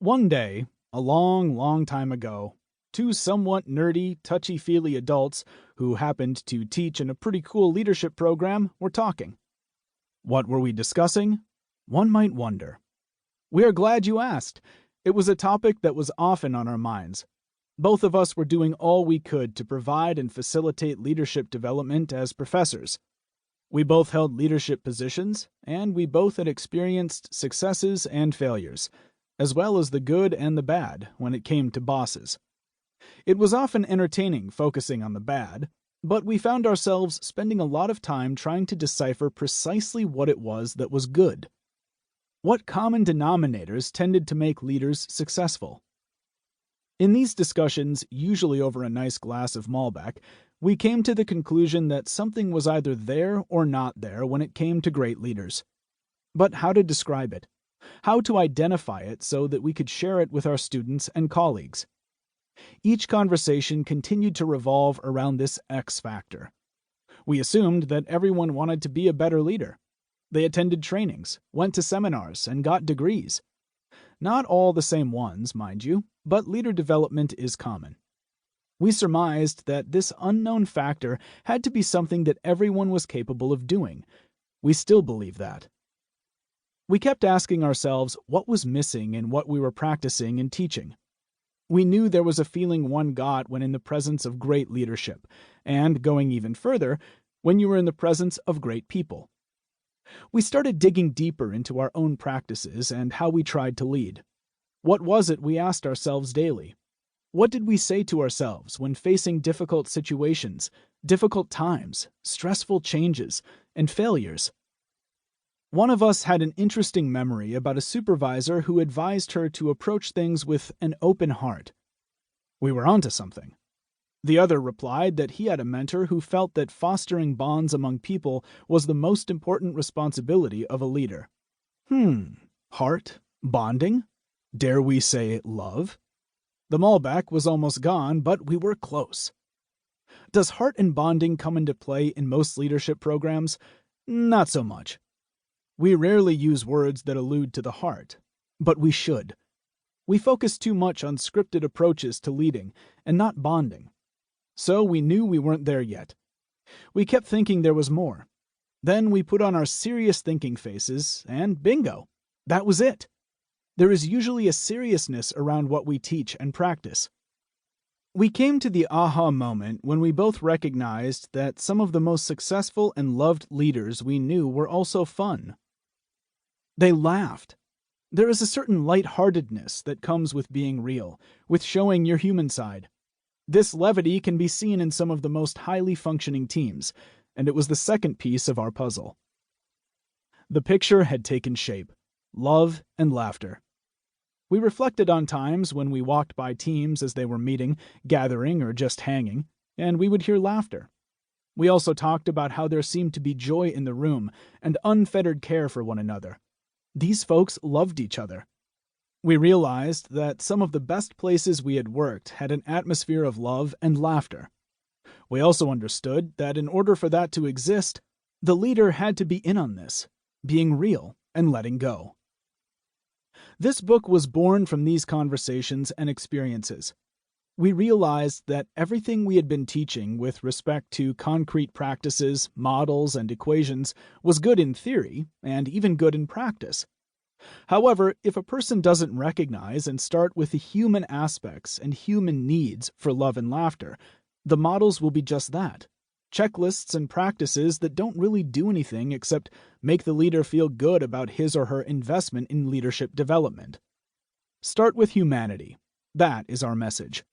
One day, a long, long time ago, two somewhat nerdy, touchy-feely adults who happened to teach in a pretty cool leadership program were talking. What were we discussing? One might wonder. We are glad you asked. It was a topic that was often on our minds. Both of us were doing all we could to provide and facilitate leadership development as professors. We both held leadership positions, and we both had experienced successes and failures, as well as the good and the bad when it came to bosses. It was often entertaining focusing on the bad, but we found ourselves spending a lot of time trying to decipher precisely what it was that was good. What common denominators tended to make leaders successful? In these discussions, usually over a nice glass of Malbec, we came to the conclusion that something was either there or not there when it came to great leaders. But how to describe it? How to identify it so that we could share it with our students and colleagues? Each conversation continued to revolve around this X factor. We assumed that everyone wanted to be a better leader. They attended trainings, went to seminars, and got degrees. Not all the same ones, mind you, but leader development is common. We surmised that this unknown factor had to be something that everyone was capable of doing. We still believe that. We kept asking ourselves what was missing in what we were practicing and teaching. We knew there was a feeling one got when in the presence of great leadership, and, going even further, when you were in the presence of great people. We started digging deeper into our own practices and how we tried to lead. What was it we asked ourselves daily? What did we say to ourselves when facing difficult situations, difficult times, stressful changes, and failures? One of us had an interesting memory about a supervisor who advised her to approach things with an open heart. We were onto something. The other replied that he had a mentor who felt that fostering bonds among people was the most important responsibility of a leader. Heart? Bonding? Dare we say love? The Malbec was almost gone, but we were close. Does heart and bonding come into play in most leadership programs? Not so much. We rarely use words that allude to the heart, but we should. We focus too much on scripted approaches to leading and not bonding. So we knew we weren't there yet. We kept thinking there was more. Then we put on our serious thinking faces, and bingo, that was it. There is usually a seriousness around what we teach and practice. We came to the aha moment when we both recognized that some of the most successful and loved leaders we knew were also fun. They laughed. There is a certain lightheartedness that comes with being real, with showing your human side. This levity can be seen in some of the most highly functioning teams, and it was the second piece of our puzzle. The picture had taken shape: love and laughter. We reflected on times when we walked by teams as they were meeting, gathering, or just hanging, and we would hear laughter. We also talked about how there seemed to be joy in the room and unfettered care for one another. These folks loved each other. We realized that some of the best places we had worked had an atmosphere of love and laughter. We also understood that in order for that to exist, the leader had to be in on this, being real and letting go. This book was born from these conversations and experiences. We realized that everything we had been teaching with respect to concrete practices, models, and equations was good in theory and even good in practice. However, if a person doesn't recognize and start with the human aspects and human needs for love and laughter, the models will be just that: checklists and practices that don't really do anything except make the leader feel good about his or her investment in leadership development. Start with humanity. That is our message.